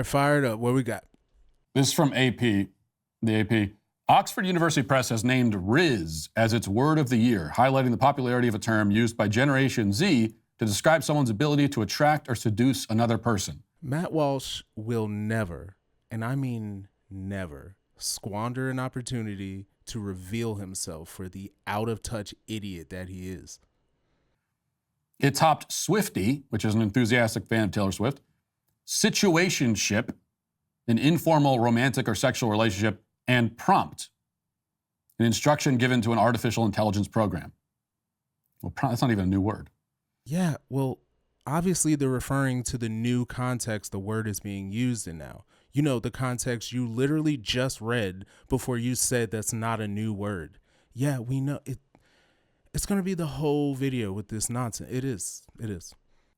right, fire it up. What we got? This is from AP, the AP. Oxford University Press has named Riz as its word of the year, highlighting the popularity of a term used by Generation Z to describe someone's ability to attract or seduce another person. Matt Walsh will never, and I mean never, squander an opportunity to reveal himself for the out-of-touch idiot that he is. It topped Swiftie, which is an enthusiastic fan of Taylor Swift, situationship, an informal romantic or sexual relationship, and prompt, an instruction given to an artificial intelligence program. Well, that's not even a new word. Yeah, well, obviously they're referring to the new context the word is being used in now. You know, the context you literally just read before you said that's not a new word. Yeah, we know it. It's going to be the whole video with this nonsense. It is.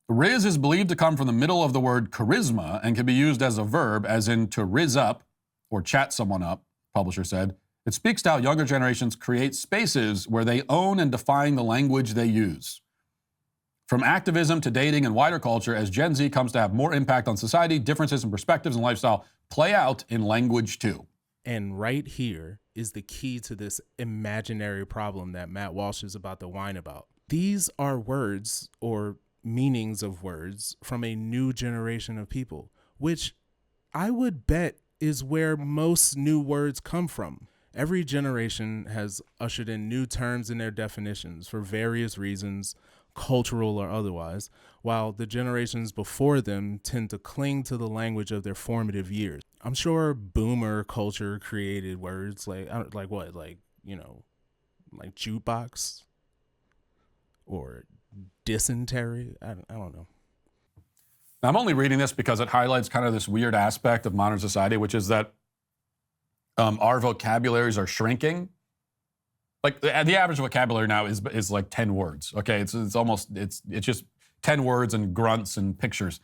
Riz is believed to come from the middle of the word charisma and can be used as a verb, as in to riz up or chat someone up, publisher said. It speaks to how younger generations create spaces where they own and define the language they use. From activism to dating and wider culture, as Gen Z comes to have more impact on society, differences in perspectives and lifestyle play out in language too. And right here is the key to this imaginary problem that Matt Walsh is about to whine about. These are words or meanings of words from a new generation of people, which I would bet is where most new words come from. Every generation has ushered in new terms in their definitions for various reasons, cultural or otherwise, while the generations before them tend to cling to the language of their formative years. I'm sure boomer culture created words like jukebox or dysentery. I don't know. Now, I'm only reading this because it highlights kind of this weird aspect of modern society, which is that our vocabularies are shrinking. Like the average vocabulary now is like 10 words. Okay, it's just 10 words and grunts and pictures.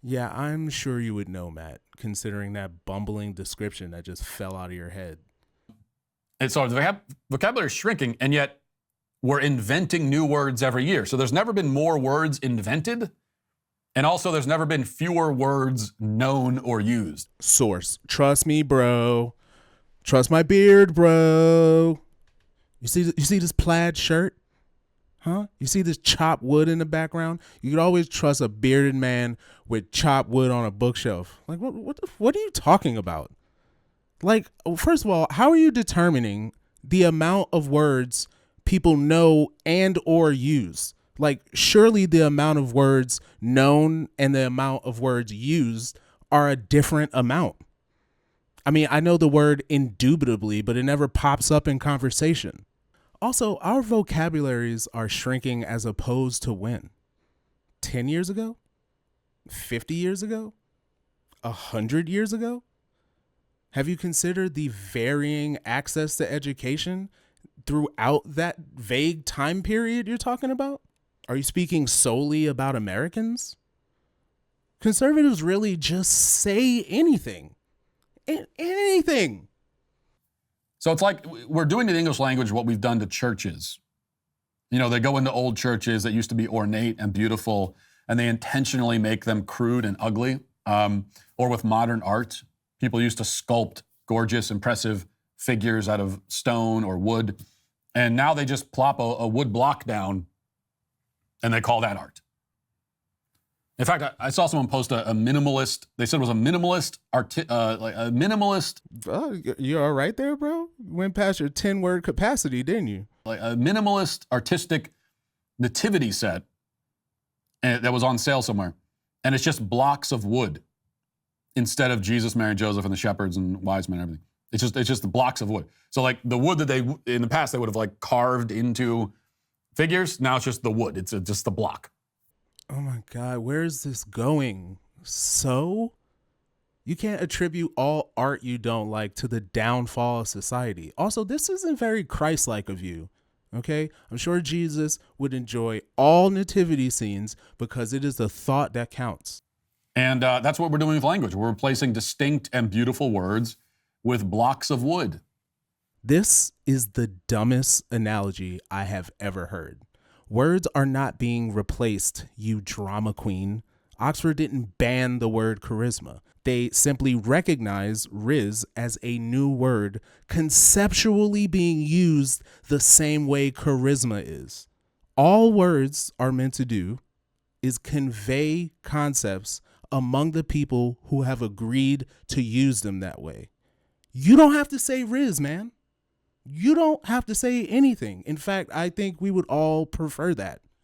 Yeah, I'm sure you would know, Matt, considering that bumbling description that just fell out of your head. And so the vocabulary is shrinking, and yet we're inventing new words every year. So there's never been more words invented, and also there's never been fewer words known or used. Source. Trust me, bro. Trust my beard, bro. You see this plaid shirt? Huh? You see this chopped wood in the background? You could always trust a bearded man with chopped wood on a bookshelf. Like, what are you talking about? Like, first of all, how are you determining the amount of words people know and or use? Like, surely the amount of words known and the amount of words used are a different amount. I mean, I know the word indubitably, but it never pops up in conversation. Also, our vocabularies are shrinking as opposed to when? 10 years ago? 50 years ago? 100 years ago? Have you considered the varying access to education throughout that vague time period you're talking about? Are you speaking solely about Americans? Conservatives really just say anything. Anything. So it's like we're doing to the English language what we've done to churches. You know, they go into old churches that used to be ornate and beautiful, and they intentionally make them crude and ugly. Or with modern art, people used to sculpt gorgeous, impressive figures out of stone or wood, and now they just plop a wood block down, and they call that art. In fact, I saw someone post a minimalist. They said it was a minimalist minimalist. Oh, you all right there, bro? Went past your 10-word capacity, didn't you? Like a minimalist artistic nativity set that was on sale somewhere, and it's just blocks of wood instead of Jesus, Mary, Joseph, and the shepherds and wise men and everything. It's just the blocks of wood. So like the wood that they in the past they would have like carved into figures. Now it's just the wood. It's just the block. Oh my God, where is this going? So? You can't attribute all art you don't like to the downfall of society. Also, this isn't very Christ-like of you, okay? I'm sure Jesus would enjoy all nativity scenes because it is the thought that counts. And that's what we're doing with language. We're replacing distinct and beautiful words with blocks of wood. This is the dumbest analogy I have ever heard. Words are not being replaced, you drama queen. Oxford didn't ban the word charisma. They simply recognize Riz as a new word conceptually being used the same way charisma is. All words are meant to do is convey concepts among the people who have agreed to use them that way. You don't have to say Riz, man. You don't have to say anything. In fact, I think we would all prefer that.